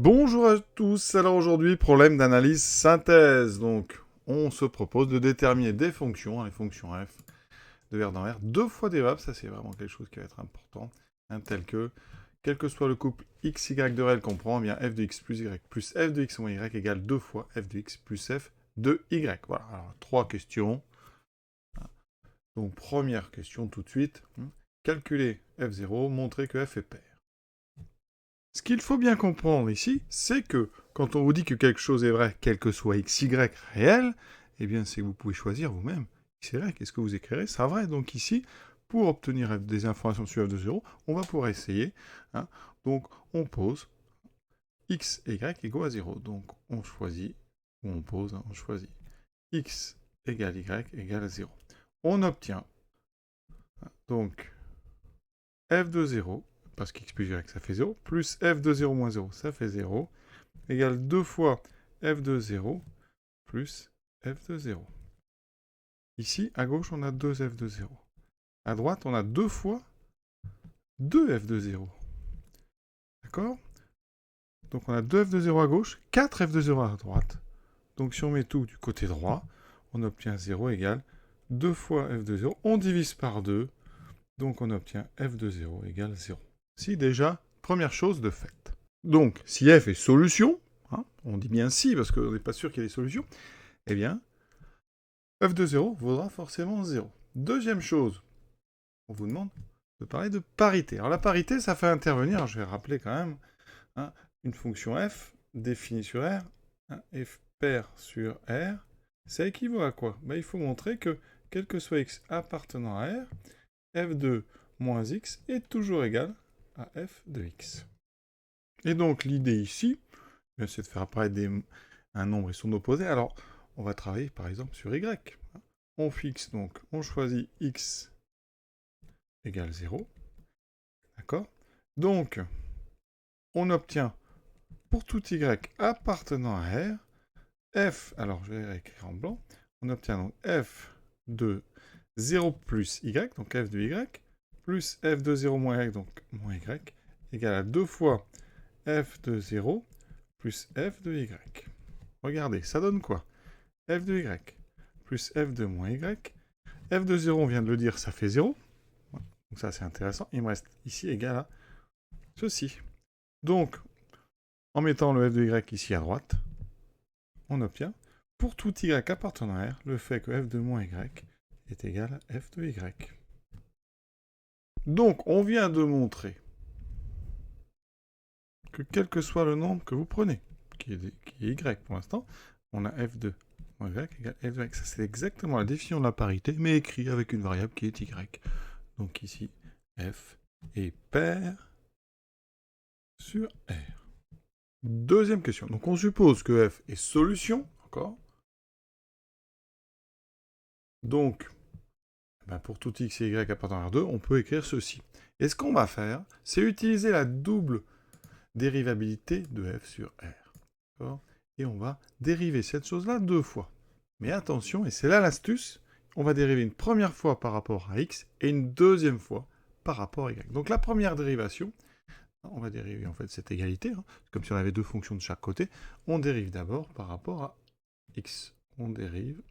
Bonjour à tous, alors aujourd'hui, problème d'analyse synthèse. Donc, on se propose de déterminer des fonctions, les fonctions f de R dans R, deux fois dérivables, ça c'est vraiment quelque chose qui va être important, tel que, quel que soit le couple x, y de R qu'on prend, eh bien f de x plus f de x moins y égale deux fois f de x plus f de y. Voilà, alors trois questions. Donc, première question tout de suite, calculer f0, montrer que f est pair. Ce qu'il faut bien comprendre ici, c'est que quand on vous dit que quelque chose est vrai, quel que soit x, y réel, eh bien c'est que vous pouvez choisir vous-même x, y, qu'est-ce que vous écrirez, ça vrai. Donc ici, pour obtenir des informations sur f de 0, on va pouvoir essayer. Donc on pose x et y égaux à 0. Donc on choisit, ou on pose, on choisit x égale y égale à 0. On obtient donc f de 0, parce qu'x plus y ça fait 0, plus f de 0 moins 0, ça fait 0, égale 2 fois f de 0 plus f de 0. Ici, à gauche, on a 2f de 0. À droite, on a 2 fois 2f de 0. D'accord? Donc on a 2f de 0 à gauche, 4f de 0 à droite. Donc si on met tout du côté droit, on obtient 0 égale 2 fois f de 0. On divise par 2, donc on obtient f de 0 égale 0. Si déjà, première chose de fait. Donc, si f est solution, on dit bien si parce qu'on n'est pas sûr qu'il y ait des solutions, eh bien, f de 0 vaudra forcément 0. Deuxième chose, on vous demande de parler de parité. Alors la parité, ça fait intervenir, je vais rappeler quand même, une fonction f définie sur R, f pair sur R, ça équivaut à quoi? Il faut montrer que, quel que soit x appartenant à R, f de moins x est toujours égal à f de x. Et donc l'idée ici, c'est de faire apparaître un nombre et son opposé. Alors, on va travailler par exemple sur y. On fixe donc, on choisit x égale 0. D'accord? Donc, on obtient pour tout y appartenant à R, f, alors je vais écrire en blanc, on obtient donc f de 0 plus y, donc f de y, plus f de 0 moins y, donc moins y, égale à 2 fois f de 0 plus f de y. Regardez, ça donne quoi? F de y plus f de moins y. F de 0, on vient de le dire, ça fait 0. Donc ça, c'est intéressant. Il me reste ici égal à ceci. Donc, en mettant le f de y ici à droite, on obtient, pour tout y appartenant à R, le fait que f de moins y est égal à f de y. Donc, on vient de montrer que quel que soit le nombre que vous prenez, qui est y pour l'instant, on a f de moins y égale f de y. Ça, c'est exactement la définition de la parité, mais écrit avec une variable qui est y. Donc ici, f est pair sur R. Deuxième question. Donc on suppose que f est solution, d'accord? Donc, pour tout x et y appartenant à R2, on peut écrire ceci. Et ce qu'on va faire, c'est utiliser la double dérivabilité de f sur R. D'accord? Et on va dériver cette chose-là deux fois. Mais attention, et c'est là l'astuce, on va dériver une première fois par rapport à x et une deuxième fois par rapport à y. Donc la première dérivation, on va dériver en fait cette égalité, comme si on avait deux fonctions de chaque côté. On dérive d'abord par rapport à x. On dérive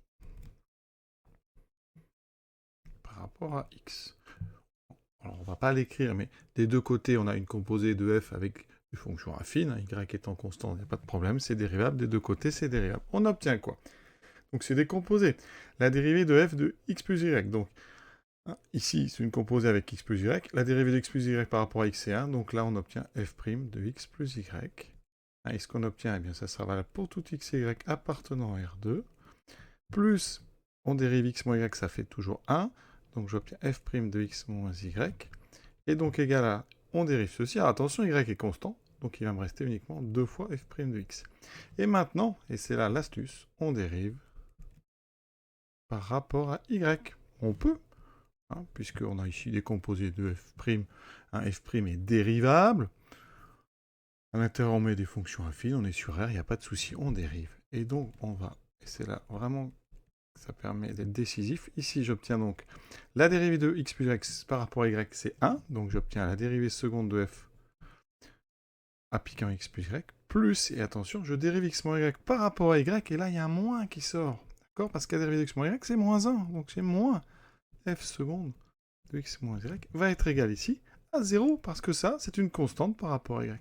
par rapport à x. Alors on ne va pas l'écrire, mais des deux côtés, on a une composée de f avec une fonction affine, y étant constant, il n'y a pas de problème, c'est dérivable, des deux côtés, c'est dérivable. On obtient quoi? Donc c'est décomposé. La dérivée de f de x plus y. Donc ici, c'est une composée avec x plus y. La dérivée de x plus y par rapport à x, c'est 1. Donc là, on obtient f' de x plus y. Et ce qu'on obtient, eh bien, ça sera valable pour tout x et y appartenant à R2. Plus, on dérive x moins y, ça fait toujours 1. Donc j'obtiens f' de x moins y. Et donc égal à, on dérive ceci. Alors attention, y est constant. Donc il va me rester uniquement 2 fois f' de x. Et maintenant, et c'est là l'astuce, on dérive par rapport à y. On peut, puisqu'on a ici des composés de f'. Un f' est dérivable. À l'intérieur, on met des fonctions affines, on est sur R, il n'y a pas de souci, on dérive. Et donc, on va, et c'est là vraiment, ça permet d'être décisif. Ici, j'obtiens donc la dérivée de x plus x par rapport à y, c'est 1. Donc, j'obtiens la dérivée seconde de f appliquant x plus y, plus, et attention, je dérive x moins y par rapport à y, et là, il y a un moins qui sort. D'accord? Parce qu'à dériver de x moins y, c'est moins 1. Donc, c'est moins f seconde de x moins y va être égal ici à 0, parce que ça, c'est une constante par rapport à y.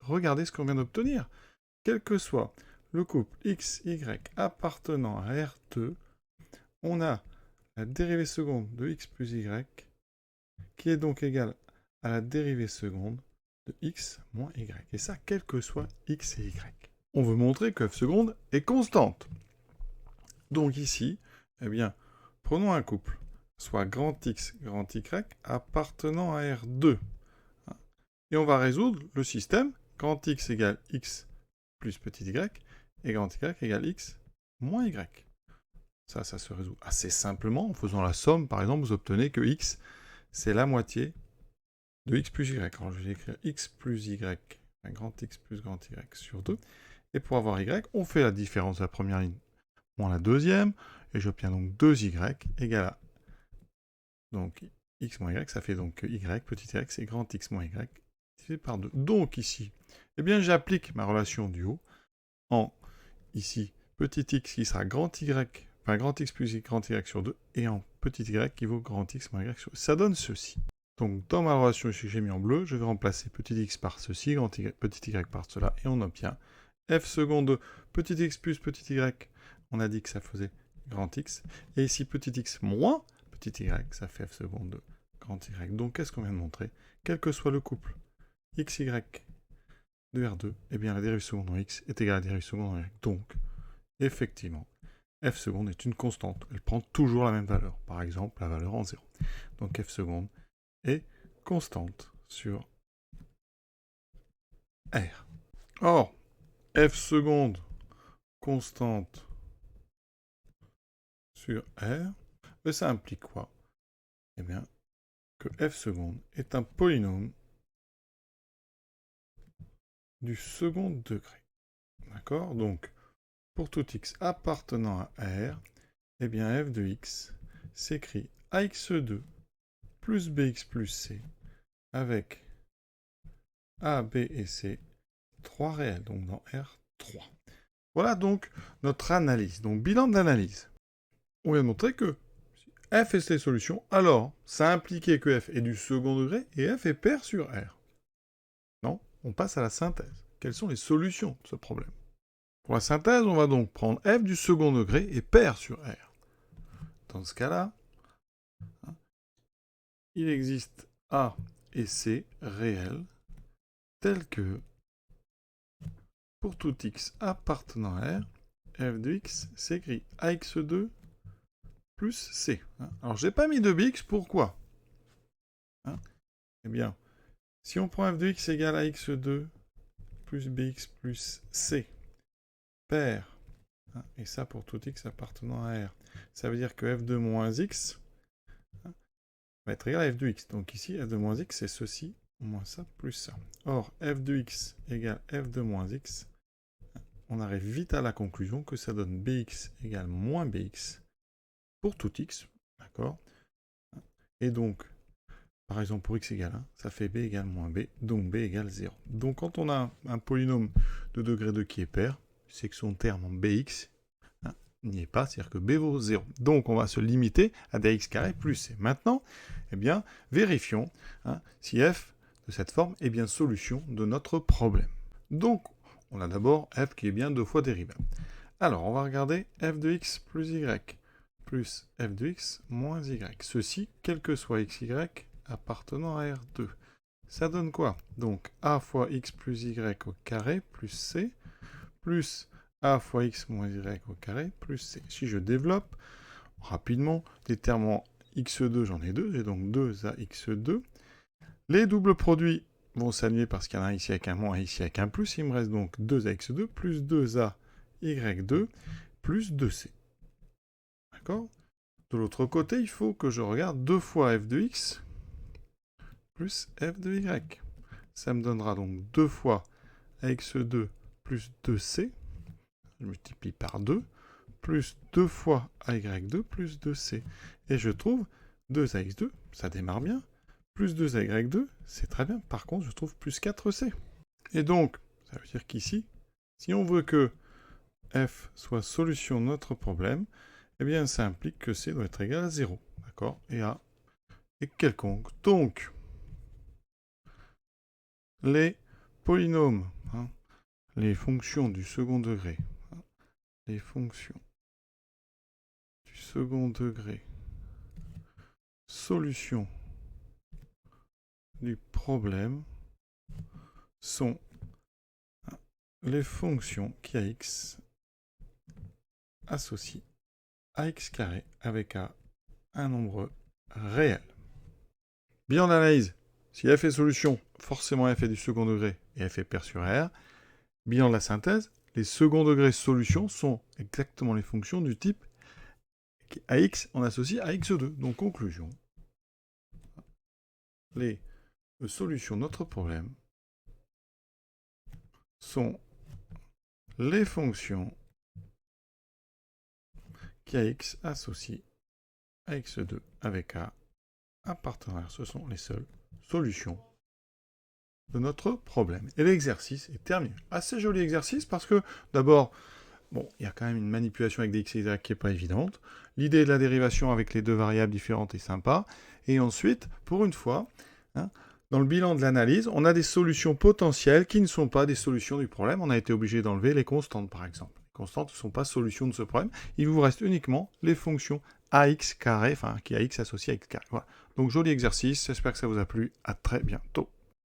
Regardez ce qu'on vient d'obtenir. Quel que soit le couple x, y appartenant à R2, on a la dérivée seconde de x plus y, qui est donc égale à la dérivée seconde de x moins y. Et ça, quel que soit x et y. On veut montrer que f seconde est constante. Donc ici, eh bien, prenons un couple, soit grand X, grand Y, appartenant à R2. Et on va résoudre le système grand X égale X plus petit y, et grand Y égale X moins Y. Ça se résout assez simplement. En faisant la somme, par exemple, vous obtenez que X, c'est la moitié de X plus Y. Alors je vais écrire X plus Y, un grand X plus grand Y sur 2. Et pour avoir Y, on fait la différence de la première ligne moins la deuxième, et j'obtiens donc 2y égale à donc x moins y, ça fait donc y, petit y, c'est grand x moins y, divisé par 2. Donc ici, eh bien j'applique ma relation du haut en ici petit x qui sera grand y, enfin grand x plus grand y sur 2, et en petit y qui vaut grand x moins y sur 2. Ça donne ceci. Donc dans ma relation ici que j'ai mis en bleu, je vais remplacer petit x par ceci, petit y par cela, et on obtient f seconde de petit x plus petit y. On a dit que ça faisait grand X. Et ici, petit x moins petit y, ça fait f seconde de grand Y. Donc, qu'est-ce qu'on vient de montrer? Quel que soit le couple xy de R2, eh bien, la dérive seconde en x est égale à la dérive seconde en y. Donc, effectivement, f seconde est une constante. Elle prend toujours la même valeur. Par exemple, la valeur en 0. Donc, f seconde est constante sur R. Or, f seconde constante sur R, mais ça implique quoi? Eh bien, que f seconde est un polynôme du second degré. D'accord? Donc, pour tout x appartenant à R, eh bien f de x s'écrit ax2 plus bx plus c avec a, b et c, 3 réels, donc dans R3. Voilà donc notre analyse, donc bilan d'analyse. On vient de montrer que f est les solutions, alors ça impliquait que f est du second degré et f est pair sur R. Non, on passe à la synthèse. Quelles sont les solutions de ce problème? Pour la synthèse, on va donc prendre f du second degré et pair sur R. Dans ce cas-là, il existe A et C réels tels que, pour tout x appartenant à R, f de x s'écrit ax2 plus c. Alors, je n'ai pas mis de bx, pourquoi? Eh bien, si on prend f de x égale à x2 plus bx plus c, pair, et ça pour tout x appartenant à R, ça veut dire que f de moins x va être égal à f de x. Donc ici, f de moins x, c'est ceci, moins ça, plus ça. Or, f de x égale f de moins x, on arrive vite à la conclusion que ça donne bx égale moins bx pour tout x, d'accord? Et donc, par exemple, pour x égale 1, ça fait b égale moins b, donc b égale 0. Donc quand on a un polynôme de degré 2 qui est pair, c'est que son terme en bx n'y est pas, c'est-à-dire que b vaut 0. Donc on va se limiter à dx carré plus c. Maintenant, eh bien, vérifions si f de cette forme est bien solution de notre problème. Donc, on a d'abord f qui est bien 2 fois dérivable. Alors, on va regarder f de x plus y plus f de x moins y. Ceci, quel que soit x, y, appartenant à R2. Ça donne quoi? Donc, a fois x plus y au carré plus c, plus a fois x moins y au carré plus c. Si je développe rapidement, les termes en x2, j'en ai 2, j'ai donc 2ax2. Les doubles produits vont s'annuler parce qu'il y en a un ici avec un moins et ici avec un plus. Il me reste donc 2ax2 plus 2ay2 plus 2c. D'accord? De l'autre côté, il faut que je regarde 2 fois f de x plus f de y. Ça me donnera donc 2 fois ax2 plus 2c, je multiplie par 2, plus 2 fois ay2 plus 2c. Et je trouve 2ax2, ça démarre bien, plus 2ay2, c'est très bien. Par contre, je trouve plus 4c. Et donc, ça veut dire qu'ici, si on veut que f soit solution de notre problème, eh bien, ça implique que c doit être égal à 0. D'accord? Et a est quelconque. Donc, les polynômes, les fonctions du second degré, les fonctions du second degré, solution du problème, sont les fonctions qui à x associent à x carré avec un nombre réel. Bilan d'analyse. Si f est solution, forcément f est du second degré et f est pair sur R. Bilan de la synthèse. Les second degrés solutions sont exactement les fonctions du type ax on associe à x2. Donc conclusion. Les solutions de notre problème sont les fonctions qui à x associent à x2 avec a appartenant. Ce sont les seules solutions de notre problème. Et l'exercice est terminé. Assez joli exercice parce que, d'abord, bon, il y a quand même une manipulation avec des x et y qui n'est pas évidente. L'idée de la dérivation avec les deux variables différentes est sympa. Et ensuite, pour une fois, dans le bilan de l'analyse, on a des solutions potentielles qui ne sont pas des solutions du problème. On a été obligé d'enlever les constantes, par exemple. Les constantes ne sont pas solutions de ce problème. Il vous reste uniquement les fonctions ax carré, enfin, qui a x associé à x carré. Voilà. Donc, joli exercice. J'espère que ça vous a plu. À très bientôt.